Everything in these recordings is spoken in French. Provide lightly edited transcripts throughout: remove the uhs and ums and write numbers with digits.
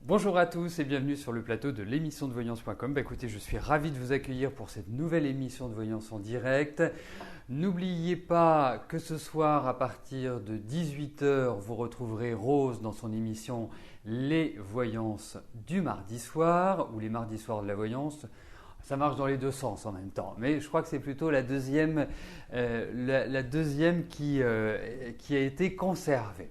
Bonjour à tous et bienvenue sur le plateau de l'émission de voyance.com. Écoutez, je suis ravi de vous accueillir pour cette nouvelle émission de voyance en direct. N'oubliez pas que ce soir, à partir de 18 h, vous retrouverez Rose dans son émission Les Voyances du mardi soir ou les mardis soirs de la voyance. Ça marche dans les deux sens en même temps, mais je crois que c'est plutôt la deuxième qui a été conservée.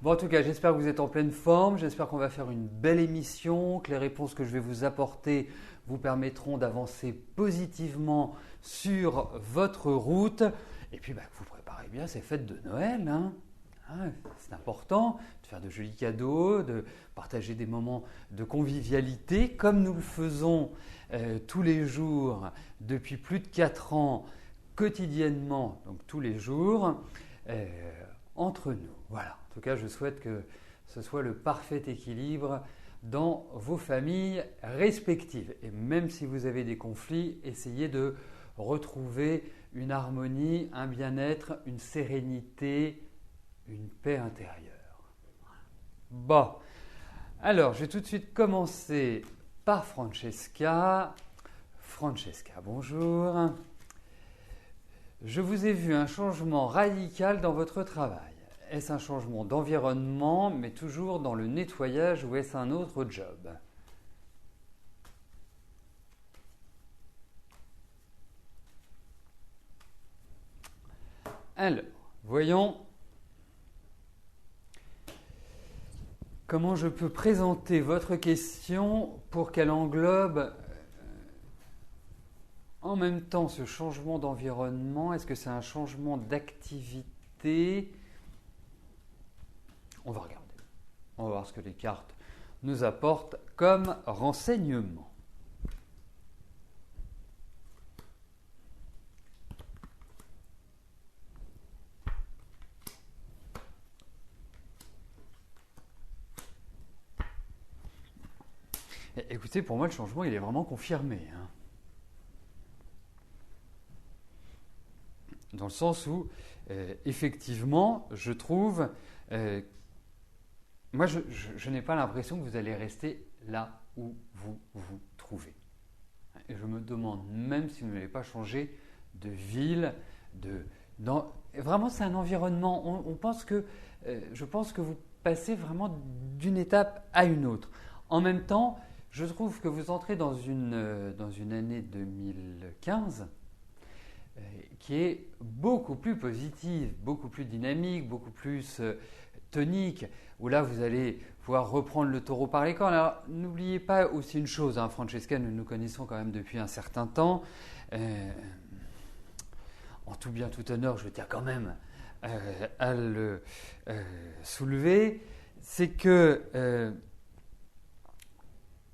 Bon, en tout cas, j'espère que vous êtes en pleine forme, j'espère qu'on va faire une belle émission, que les réponses que je vais vous apporter vous permettront d'avancer positivement sur votre route et puis que vous préparez bien ces fêtes de Noël. C'est important de faire de jolis cadeaux, de partager des moments de convivialité comme nous le faisons tous les jours depuis plus de 4 ans, quotidiennement, donc tous les jours, entre nous. Voilà. En tout cas, je souhaite que ce soit le parfait équilibre dans vos familles respectives. Et même si vous avez des conflits, essayez de retrouver une harmonie, un bien-être, une sérénité, une paix intérieure. Bon, alors je vais tout de suite commencer par Francesca. Francesca, bonjour. Je vous ai vu un changement radical dans votre travail. Est-ce un changement d'environnement, mais toujours dans le nettoyage, ou est-ce un autre job? Alors, voyons comment je peux présenter votre question pour qu'elle englobe en même temps ce changement d'environnement. Est-ce que c'est un changement d'activité? On va regarder. On va voir ce que les cartes nous apportent comme renseignement. Écoutez, pour moi, le changement, il est vraiment confirmé. Dans le sens où, effectivement, je trouve... moi, je n'ai pas l'impression que vous allez rester là où vous vous trouvez. Et je me demande même si vous n'allez pas changer de ville, vraiment, c'est un environnement. Je pense que vous passez vraiment d'une étape à une autre. En même temps, je trouve que vous entrez dans une année 2015 qui est beaucoup plus positive, beaucoup plus dynamique, beaucoup plus tonique, où là vous allez pouvoir reprendre le taureau par les cornes. Alors n'oubliez pas aussi une chose, Francesca, nous nous connaissons quand même depuis un certain temps. En tout bien, tout honneur, je tiens quand même à le soulever, c'est que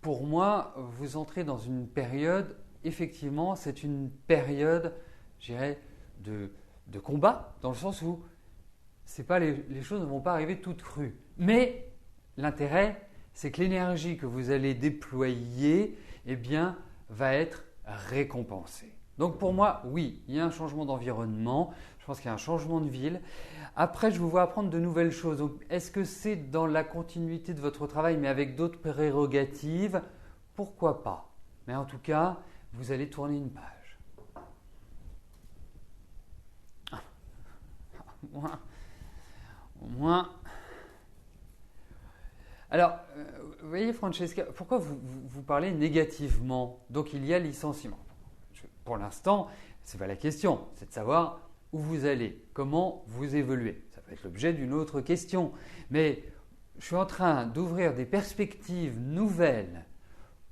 pour moi, vous entrez dans une période, effectivement, c'est une période, je dirais, de combat, dans le sens où les choses ne vont pas arriver toutes crues. Mais l'intérêt, c'est que l'énergie que vous allez déployer, va être récompensée. Donc pour moi, oui, il y a un changement d'environnement, je pense qu'il y a un changement de ville. Après, je vous vois apprendre de nouvelles choses. Donc, est-ce que c'est dans la continuité de votre travail, mais avec d'autres prérogatives? Pourquoi pas? Mais en tout cas, vous allez tourner une page. Au moins. Alors, vous voyez, Francesca, pourquoi vous parlez négativement? Donc, il y a licenciement. Pour l'instant, ce n'est pas la question, c'est de savoir où vous allez, comment vous évoluez. Ça peut être l'objet d'une autre question. Mais je suis en train d'ouvrir des perspectives nouvelles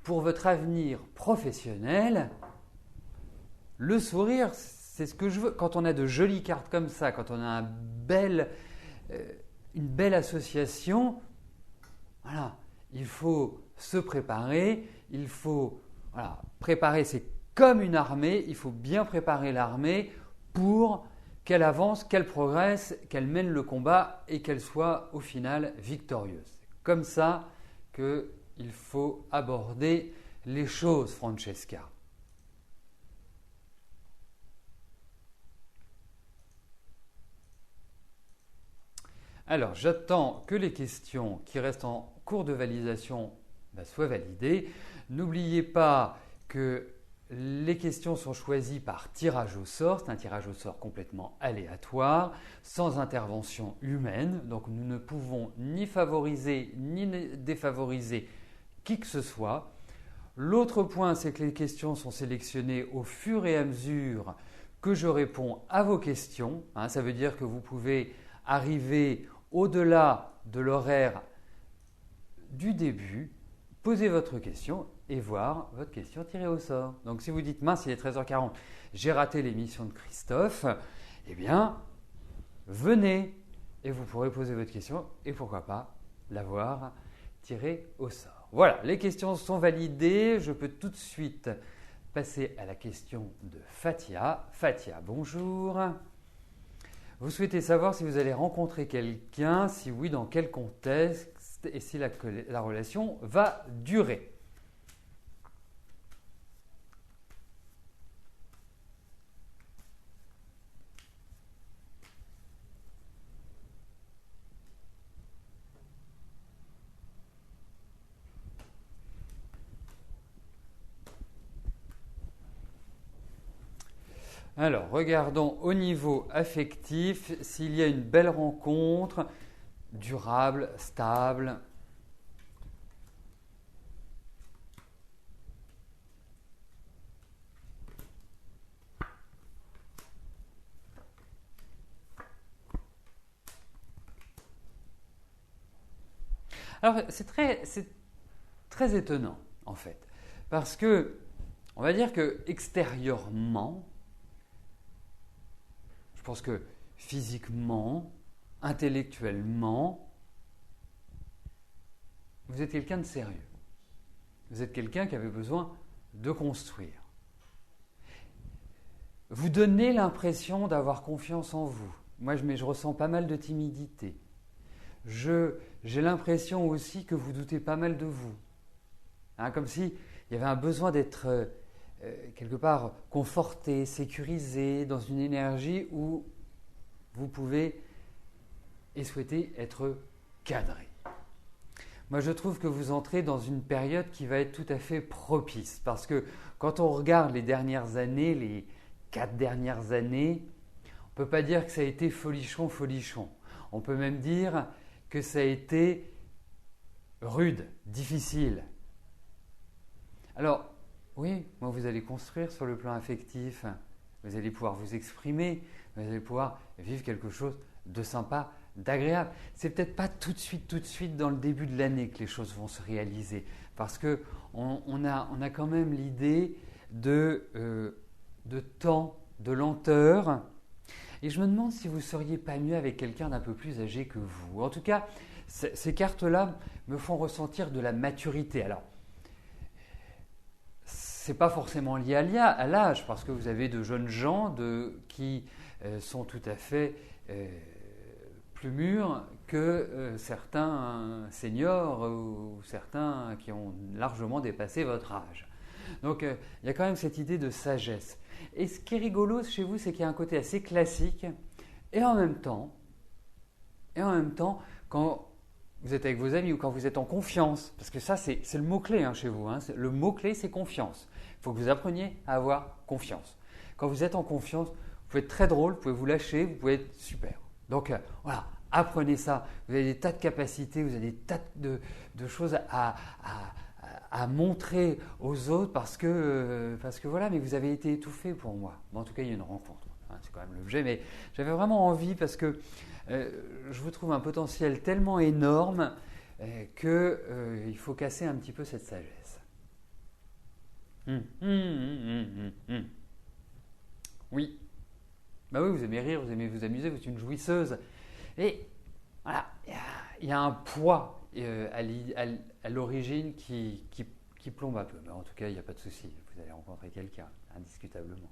pour votre avenir professionnel. Le sourire, c'est ce que je veux. Quand on a de jolies cartes comme ça, quand on a une belle association, voilà, il faut se préparer. Il faut préparer, c'est comme une armée. Il faut bien préparer l'armée pour qu'elle avance, qu'elle progresse, qu'elle mène le combat et qu'elle soit au final victorieuse. C'est comme ça qu'il faut aborder les choses, Francesca. Alors, j'attends que les questions qui restent en cours de validation soit validé. N'oubliez pas que les questions sont choisies par tirage au sort. C'est un tirage au sort complètement aléatoire, sans intervention humaine. Donc nous ne pouvons ni favoriser ni défavoriser qui que ce soit. L'autre point, c'est que les questions sont sélectionnées au fur et à mesure que je réponds à vos questions. Ça veut dire que vous pouvez arriver au-delà de l'horaire du début, poser votre question et voir votre question tirée au sort. Donc si vous dites mince, il est 13h40, j'ai raté l'émission de Christophe, eh bien venez et vous pourrez poser votre question et pourquoi pas l'avoir tirée au sort. Voilà, les questions sont validées, je peux tout de suite passer à la question de Fatia. Fatia, bonjour. Vous souhaitez savoir si vous allez rencontrer quelqu'un, si oui, dans quel contexte et si la relation va durer. Alors, regardons au niveau affectif s'il y a une belle rencontre, durable, stable. Alors, c'est très étonnant, en fait, parce que, on va dire que extérieurement, je pense que physiquement, intellectuellement, vous êtes quelqu'un de sérieux. Vous êtes quelqu'un qui avait besoin de construire. Vous donnez l'impression d'avoir confiance en vous. Moi, je ressens pas mal de timidité. J'ai l'impression aussi que vous doutez pas mal de vous. Comme s'il y avait un besoin d'être quelque part conforté, sécurisé, dans une énergie où vous pouvez et souhaitez être cadré. Moi, je trouve que vous entrez dans une période qui va être tout à fait propice parce que quand on regarde les dernières années, les 4 dernières années, on ne peut pas dire que ça a été folichon. On peut même dire que ça a été rude, difficile. Alors, oui, moi vous allez construire sur le plan affectif, vous allez pouvoir vous exprimer, vous allez pouvoir vivre quelque chose de sympa, d'agréable. C'est peut-être pas tout de suite dans le début de l'année que les choses vont se réaliser, parce que on a quand même l'idée de temps, de lenteur. Et je me demande si vous ne seriez pas mieux avec quelqu'un d'un peu plus âgé que vous. En tout cas, ces cartes-là me font ressentir de la maturité. Alors, ce n'est pas forcément lié à l'âge, parce que vous avez de jeunes gens qui sont tout à fait plus mûrs que certains seniors ou certains qui ont largement dépassé votre âge. Donc, il y a quand même cette idée de sagesse. Et ce qui est rigolo chez vous, c'est qu'il y a un côté assez classique et en même temps, quand vous êtes avec vos amis ou quand vous êtes en confiance, parce que ça, c'est le mot-clé chez vous. Le mot-clé, c'est confiance. Il faut que vous appreniez à avoir confiance. Quand vous êtes en confiance, vous pouvez être très drôle, vous pouvez vous lâcher, vous pouvez être super. Donc, voilà, apprenez ça. Vous avez des tas de capacités, vous avez des tas de choses à montrer aux autres parce que voilà, mais vous avez été étouffé pour moi. Bon, en tout cas, il y a une rencontre. C'est quand même l'objet, mais j'avais vraiment envie parce que je vous trouve un potentiel tellement énorme qu'il faut casser un petit peu cette sagesse. Oui. Bah oui, vous aimez rire, vous aimez vous amuser, vous êtes une jouisseuse. Et voilà, il y a un poids à l'origine qui plombe un peu. Mais en tout cas, il n'y a pas de souci. Vous allez rencontrer quelqu'un, indiscutablement.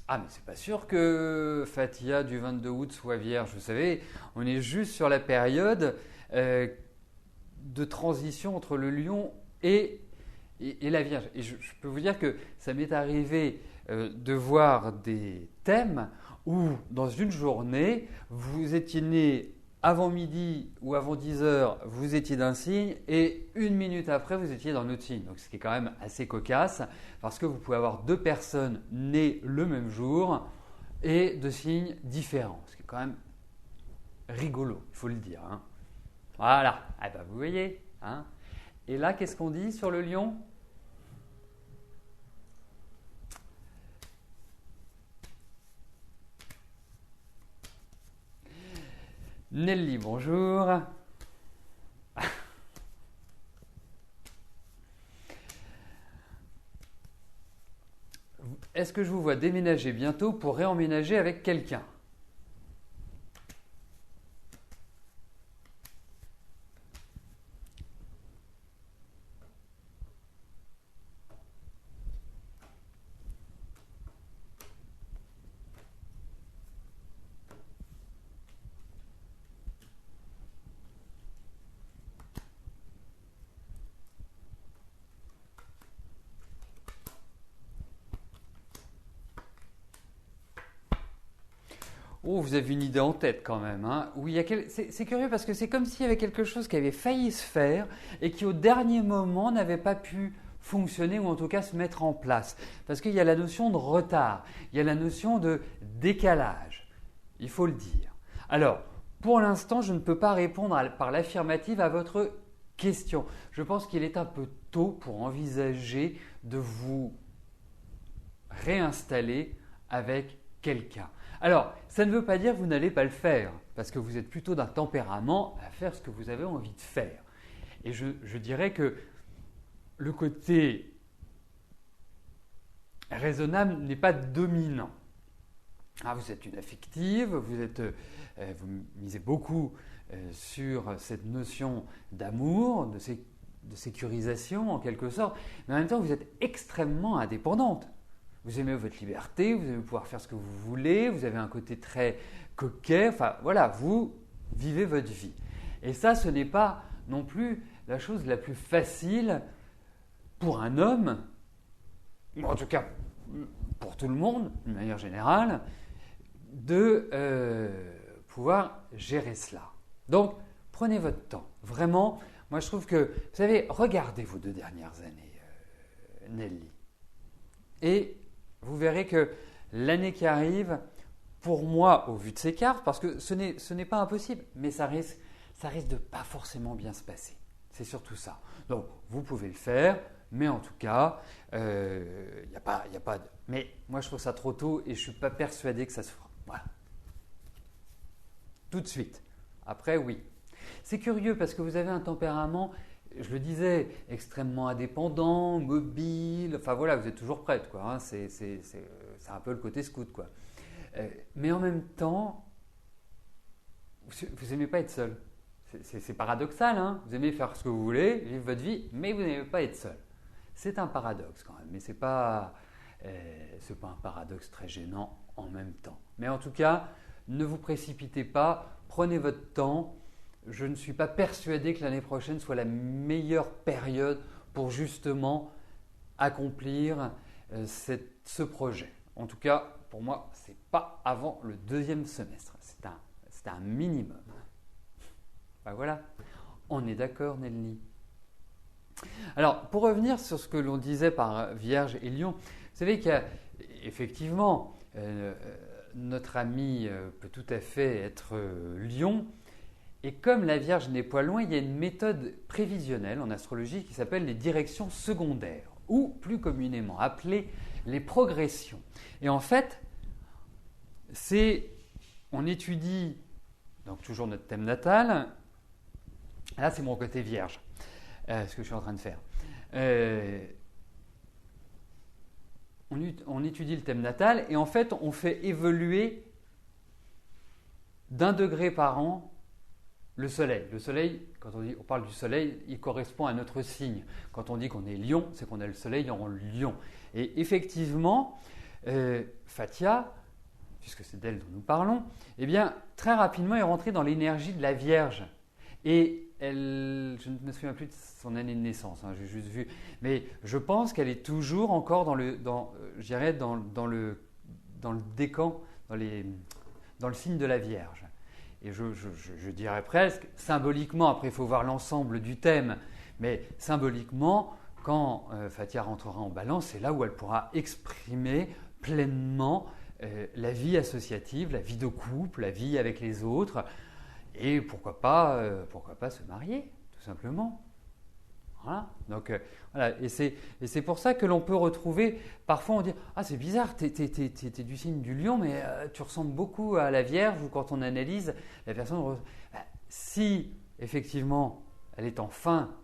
Ah, mais c'est pas sûr que Fatia du 22 août soit vierge. Vous savez, on est juste sur la période de transition entre le lion et la Vierge. Et je peux vous dire que ça m'est arrivé de voir des thèmes où dans une journée, vous étiez né avant midi ou avant 10 heures, vous étiez d'un signe et une minute après, vous étiez d'un autre signe. Donc ce qui est quand même assez cocasse parce que vous pouvez avoir deux personnes nées le même jour et de signes différents. Ce qui est quand même rigolo, il faut le dire. Hein. Voilà, ah ben, vous voyez. Hein. Et là, qu'est-ce qu'on dit sur le lion ? Nelly, bonjour. Est-ce que je vous vois déménager bientôt pour réemménager avec quelqu'un ? Oh, vous avez une idée en tête quand même. Hein. Oui, c'est curieux parce que c'est comme s'il y avait quelque chose qui avait failli se faire et qui au dernier moment n'avait pas pu fonctionner ou en tout cas se mettre en place. Parce qu'il y a la notion de retard, il y a la notion de décalage, il faut le dire. Alors, pour l'instant, je ne peux pas répondre par l'affirmative à votre question. Je pense qu'il est un peu tôt pour envisager de vous réinstaller avec quelqu'un. Alors, ça ne veut pas dire que vous n'allez pas le faire, parce que vous êtes plutôt d'un tempérament à faire ce que vous avez envie de faire. Et je dirais que le côté raisonnable n'est pas dominant. Ah, vous êtes une affective, vous misez beaucoup sur cette notion d'amour, de sécurisation en quelque sorte, mais en même temps vous êtes extrêmement indépendante. Vous aimez votre liberté, vous aimez pouvoir faire ce que vous voulez, vous avez un côté très coquet, enfin voilà, vous vivez votre vie. Et ça, ce n'est pas non plus la chose la plus facile pour un homme, en tout cas pour tout le monde, d'une manière générale, de pouvoir gérer cela. Donc, prenez votre temps. Vraiment, moi je trouve que, vous savez, regardez vos 2 dernières années, Nelly. Et vous verrez que l'année qui arrive, pour moi, au vu de ces cartes, parce que ce n'est pas impossible, mais ça risque de pas forcément bien se passer. C'est surtout ça. Donc, vous pouvez le faire, mais en tout cas, y a pas de... Mais moi, je trouve ça trop tôt et je ne suis pas persuadé que ça se fera. Voilà. Tout de suite. Après, oui. C'est curieux parce que vous avez un tempérament, je le disais, extrêmement indépendant, mobile. Enfin voilà, vous êtes toujours prête, quoi. Hein. C'est un peu le côté scout, quoi. Mais en même temps, vous n'aimez pas être seul. C'est paradoxal, hein. Vous aimez faire ce que vous voulez, vivre votre vie, mais vous n'aimez pas être seul. C'est un paradoxe quand même, mais ce n'est pas un paradoxe très gênant en même temps. Mais en tout cas, ne vous précipitez pas, prenez votre temps. Je ne suis pas persuadé que l'année prochaine soit la meilleure période pour justement accomplir ce projet. En tout cas, pour moi, ce n'est pas avant le 2e semestre. C'est un minimum. Ben voilà, on est d'accord, Nelly. Alors, pour revenir sur ce que l'on disait par Vierge et Lion, vous savez qu'effectivement, notre ami peut tout à fait être Lion. Et comme la Vierge n'est pas loin, il y a une méthode prévisionnelle en astrologie qui s'appelle les directions secondaires, ou plus communément appelées les progressions. Et en fait, on étudie donc toujours notre thème natal. Là, c'est mon côté Vierge, ce que je suis en train de faire. On étudie le thème natal et en fait, on fait évoluer d'1 degré par an le soleil. Le soleil, quand on parle du soleil, il correspond à notre signe. Quand on dit qu'on est lion, c'est qu'on a le soleil en lion. Et effectivement, Fatia, puisque c'est d'elle dont nous parlons, eh bien, très rapidement est rentrée dans l'énergie de la Vierge. Et je ne me souviens plus de son année de naissance, hein, j'ai juste vu. Mais je pense qu'elle est toujours encore je dirais dans le décan, dans le signe de la Vierge. Et je dirais presque, symboliquement, après il faut voir l'ensemble du thème, mais symboliquement, quand Fatia rentrera en Balance, c'est là où elle pourra exprimer pleinement la vie associative, la vie de couple, la vie avec les autres, et pourquoi pas se marier, tout simplement. Voilà. Donc, voilà. Et c'est pour ça que l'on peut retrouver, parfois on dit « Ah, c'est bizarre, t'es du signe du lion, mais tu ressembles beaucoup à la Vierge » ou quand on analyse, la personne… Si, effectivement, elle est en fin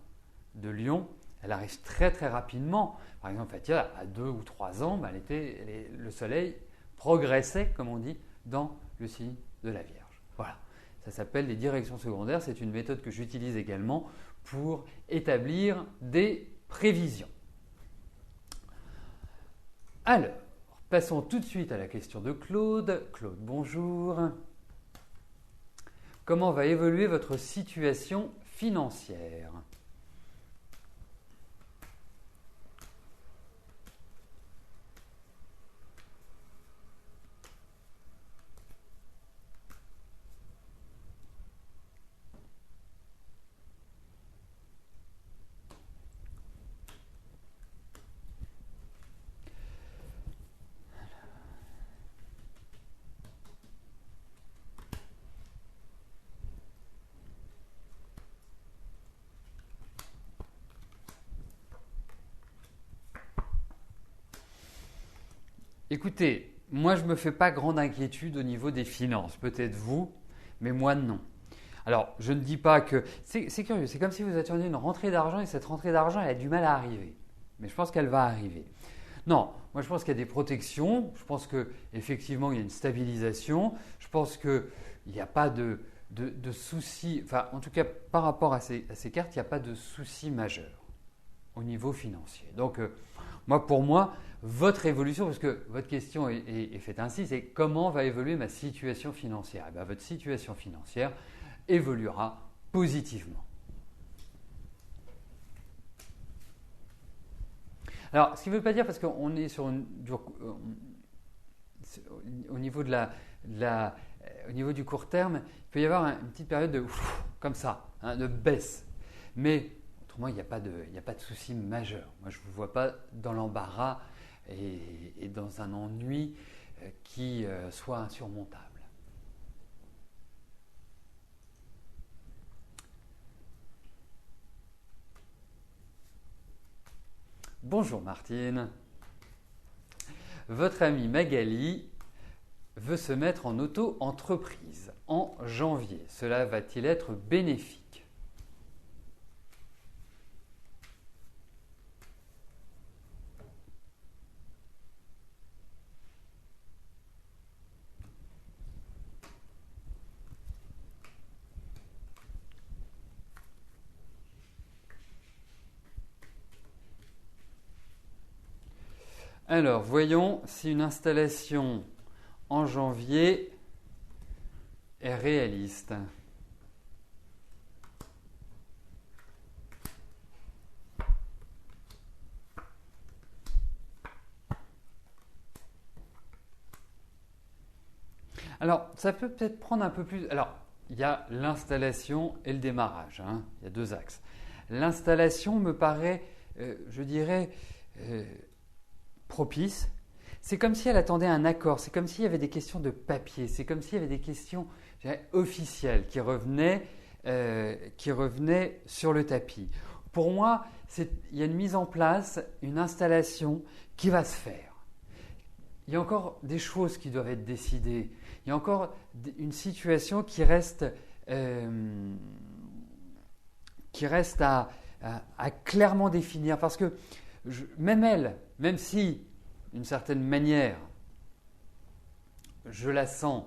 de lion, elle arrive très très rapidement. Par exemple, Fatia, à 2 ou 3 ans, le soleil progressait, comme on dit, dans le signe de la Vierge. Voilà. Ça s'appelle les directions secondaires. C'est une méthode que j'utilise également pour établir des prévisions. Alors, passons tout de suite à la question de Claude. Claude, bonjour. Comment va évoluer votre situation financière ? Écoutez, moi je ne me fais pas grande inquiétude au niveau des finances, peut-être vous, mais moi non. Alors je ne dis pas que… C'est curieux, c'est comme si vous attendiez une rentrée d'argent et cette rentrée d'argent elle a du mal à arriver. Mais je pense qu'elle va arriver. Non, moi je pense qu'il y a des protections, je pense qu'effectivement il y a une stabilisation, je pense qu'il n'y a pas de soucis, enfin en tout cas par rapport à ces cartes, il n'y a pas de soucis majeurs au niveau financier. Donc pour moi, votre évolution, parce que votre question est faite ainsi, c'est comment va évoluer ma situation financière ? Et bien, votre situation financière évoluera positivement. Alors, ce qui ne veut pas dire, parce qu'on est sur au niveau au niveau du court terme, il peut y avoir une petite période comme ça, hein, de baisse. Mais autrement, il n'y a pas de souci majeur. Moi, je ne vous vois pas dans l'embarras et dans un ennui qui soit insurmontable. Bonjour Martine. Votre amie Magali veut se mettre en auto-entreprise en janvier. Cela va-t-il être bénéfique ? Alors, voyons si une installation en janvier est réaliste. Alors, ça peut peut-être prendre un peu plus… Alors, il y a l'installation et le démarrage. Hein. Il y a 2 axes. L'installation me paraît, je dirais… propice. C'est comme si elle attendait un accord, c'est comme s'il y avait des questions de papier, c'est comme s'il y avait des questions officielles qui revenaient sur le tapis. Pour moi, il y a une mise en place, une installation qui va se faire. Il y a encore des choses qui doivent être décidées, il y a encore une situation qui reste à clairement définir parce que même si, d'une certaine manière, je la sens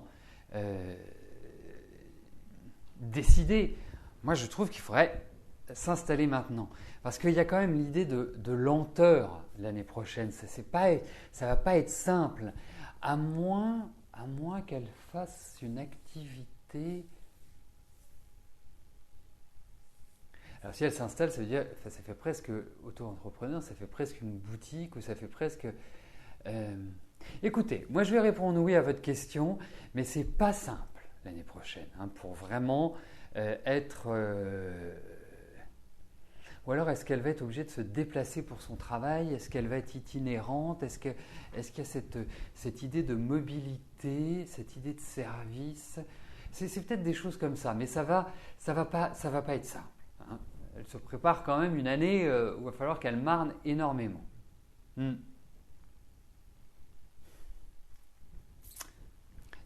décidée, moi je trouve qu'il faudrait s'installer maintenant. Parce qu'il y a quand même l'idée de lenteur l'année prochaine. Ça ne va pas être simple, à moins qu'elle fasse une activité… Alors si elle s'installe, ça veut dire, enfin, ça fait presque auto-entrepreneur, ça fait presque une boutique ou ça fait presque… Écoutez, moi je vais répondre oui à votre question, mais c'est pas simple l'année prochaine hein, pour vraiment être… Ou alors est-ce qu'elle va être obligée de se déplacer pour son travail? Est-ce qu'elle va être itinérante? Est-ce qu'il y a cette idée de mobilité, cette idée de service? C'est peut-être des choses comme ça, mais ça va pas être simple. Hein. Elle se prépare quand même une année où il va falloir qu'elle marne énormément.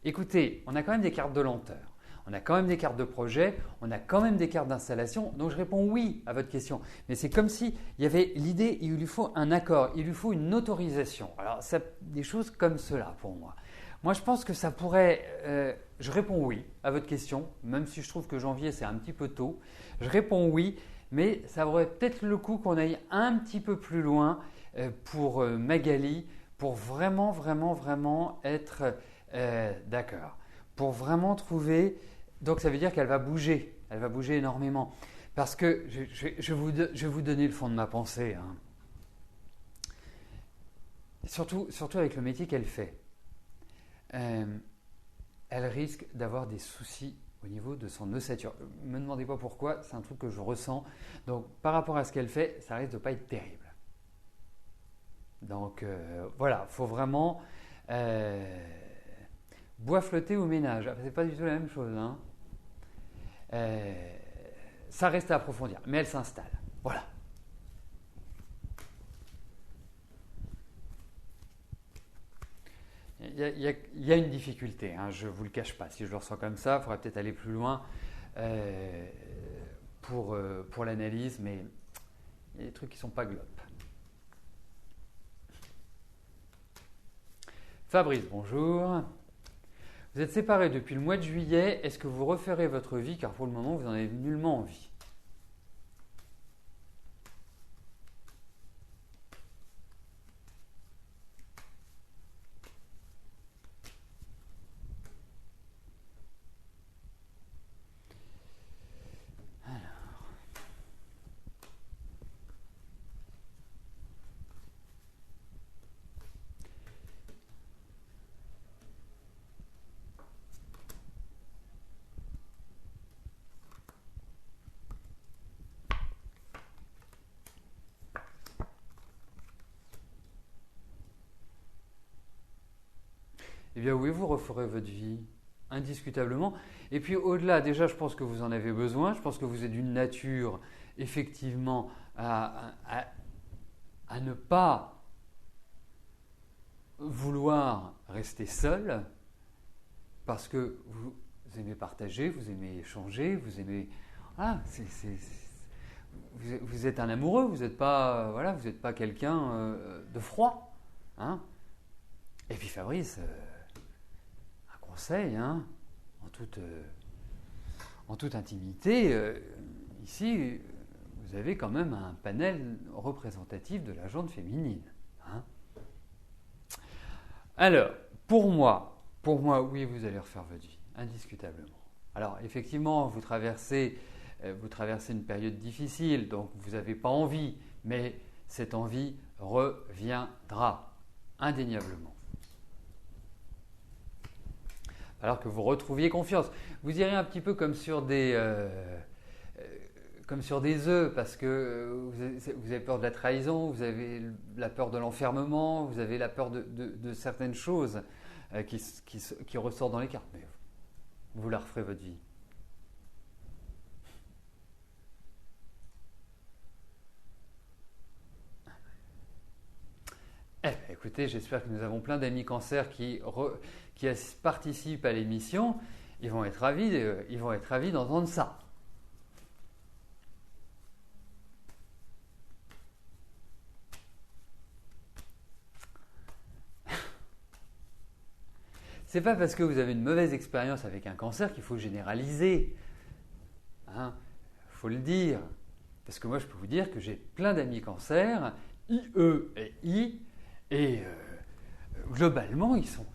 Écoutez, on a quand même des cartes de lenteur. On a quand même des cartes de projet, on a quand même des cartes d'installation, donc je réponds oui à votre question. Mais c'est comme s'il y avait l'idée, il lui faut un accord, il lui faut une autorisation. Alors, des choses comme cela pour moi. Moi, je pense que ça pourrait… je réponds oui à votre question, même si je trouve que janvier, c'est un petit peu tôt. Je réponds oui, mais ça vaudrait peut-être le coup qu'on aille un petit peu plus loin pour Magali, pour vraiment, vraiment, vraiment être d'accord. Pour vraiment trouver… Donc, ça veut dire qu'elle va bouger énormément. Parce que, je vais vous donner le fond de ma pensée. Hein. Surtout avec le métier qu'elle fait. Elle risque d'avoir des soucis au niveau de son ossature. Ne me demandez pas pourquoi, c'est un truc que je ressens. Donc, par rapport à ce qu'elle fait, ça risque de ne pas être terrible. Donc, voilà, il faut vraiment… bois flotté au ménage, c'est pas du tout la même chose. Hein. Ça reste à approfondir, mais elle s'installe. Voilà. Il y a une difficulté, hein, je ne vous le cache pas. Si je le ressens comme ça, il faudrait peut-être aller plus loin pour l'analyse, mais il y a des trucs qui ne sont pas glop. Fabrice, bonjour. Vous êtes séparés depuis le mois de juillet. Est-ce que vous referez votre vie car pour le moment, vous n'en avez nullement envie? Eh bien oui, vous referez votre vie, indiscutablement. Et puis au-delà, déjà, je pense que vous en avez besoin. Je pense que vous êtes d'une nature, effectivement, à ne pas vouloir rester seul, parce que vous aimez partager, vous aimez échanger, vous aimez… Voilà, vous êtes un amoureux, vous n'êtes pas, voilà, vous n'êtes pas quelqu'un de froid. Hein. Et puis Fabrice… conseil, hein, en toute intimité, ici, vous avez quand même un panel représentatif de la gente féminine. Hein. Alors, pour moi, oui, vous allez refaire votre vie, indiscutablement. Alors, effectivement, vous traversez une période difficile, donc vous n'avez pas envie, mais cette envie reviendra, indéniablement. Alors que vous retrouviez confiance. Vous irez un petit peu comme sur des œufs, parce que vous avez peur de la trahison, vous avez la peur de l'enfermement, vous avez la peur de certaines choses qui ressortent dans les cartes. Mais vous la referez votre vie. Écoutez, j'espère que nous avons plein d'amis cancer qui participent à l'émission. Ils vont être ravis d'entendre ça. C'est pas parce que vous avez une mauvaise expérience avec un cancer qu'il faut généraliser. Hein, faut le dire. Parce que moi, je peux vous dire que j'ai plein d'amis cancer, IE et I, et globalement, ils sont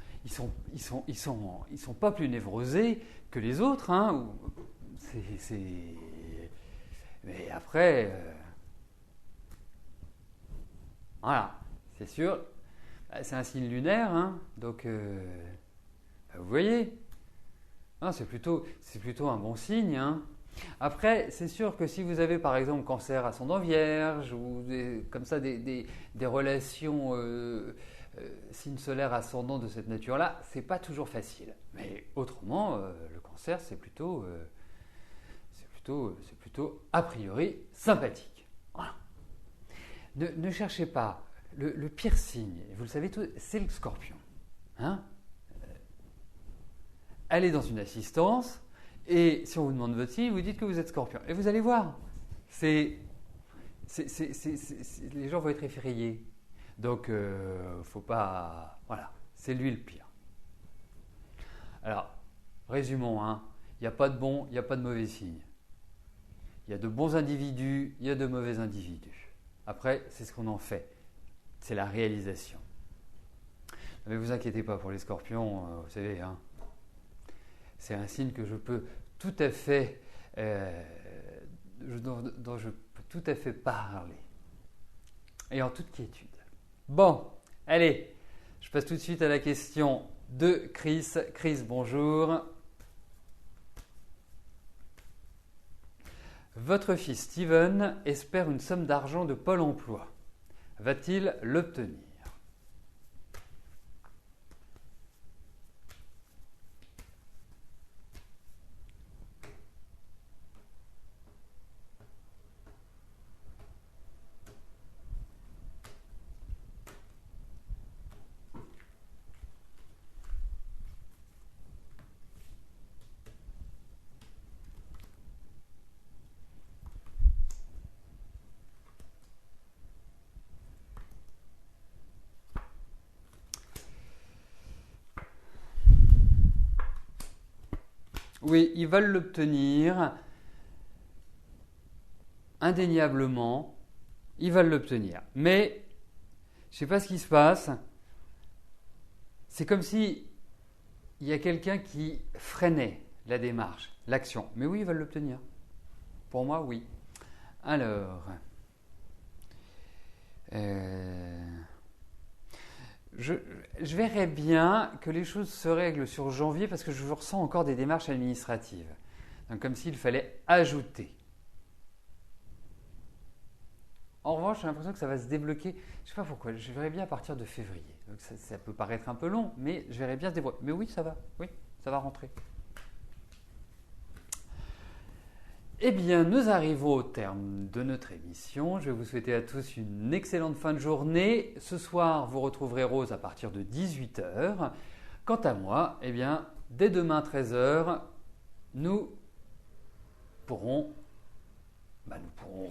pas plus névrosés que les autres. Hein. Mais après, voilà, c'est sûr, c'est un signe lunaire, hein, donc vous voyez, hein, c'est plutôt un bon signe. Hein. Après, c'est sûr que si vous avez par exemple cancer ascendant vierge ou comme ça des relations signe solaire ascendant de cette nature-là, c'est pas toujours facile. Mais autrement, le cancer, c'est plutôt a priori sympathique. Voilà. Ne cherchez pas. Le pire signe, vous le savez tous, c'est le scorpion. Hein, allez dans une assistance et si on vous demande votre signe, vous dites que vous êtes scorpion. Et vous allez voir, les gens vont être effrayés. Donc, faut pas. Voilà, c'est lui le pire. Alors, résumons, hein. Il n'y a pas de bon, il n'y a pas de mauvais signes. Il y a de bons individus, il y a de mauvais individus. Après, c'est ce qu'on en fait. C'est la réalisation. Mais vous inquiétez pas pour les scorpions, vous savez, hein, c'est un signe que je peux tout à fait, dont je peux tout à fait parler. Et en toute quiétude. Bon, allez, je passe tout de suite à la question de Chris. Chris, bonjour. Votre fils Steven espère une somme d'argent de Pôle emploi. Va-t-il l'obtenir ? Oui, ils veulent l'obtenir. Indéniablement, ils veulent l'obtenir. Mais, je ne sais pas ce qui se passe. C'est comme si il y a quelqu'un qui freinait la démarche, l'action. Mais oui, ils veulent l'obtenir. Pour moi, oui. Alors, je verrais bien que les choses se règlent sur janvier parce que je ressens encore des démarches administratives. Donc, comme s'il fallait ajouter. En revanche, j'ai l'impression que ça va se débloquer. Je ne sais pas pourquoi. Je verrais bien à partir de février. Donc ça peut paraître un peu long, mais je verrais bien se débloquer. Mais oui, ça va. Oui, ça va rentrer. Eh bien, nous arrivons au terme de notre émission. Je vais vous souhaiter à tous une excellente fin de journée. Ce soir, vous retrouverez Rose à partir de 18h. Quant à moi, eh bien, dès demain 13h, nous pourrons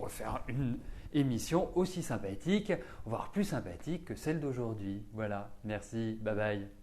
refaire une émission aussi sympathique, voire plus sympathique que celle d'aujourd'hui. Voilà, merci, bye bye.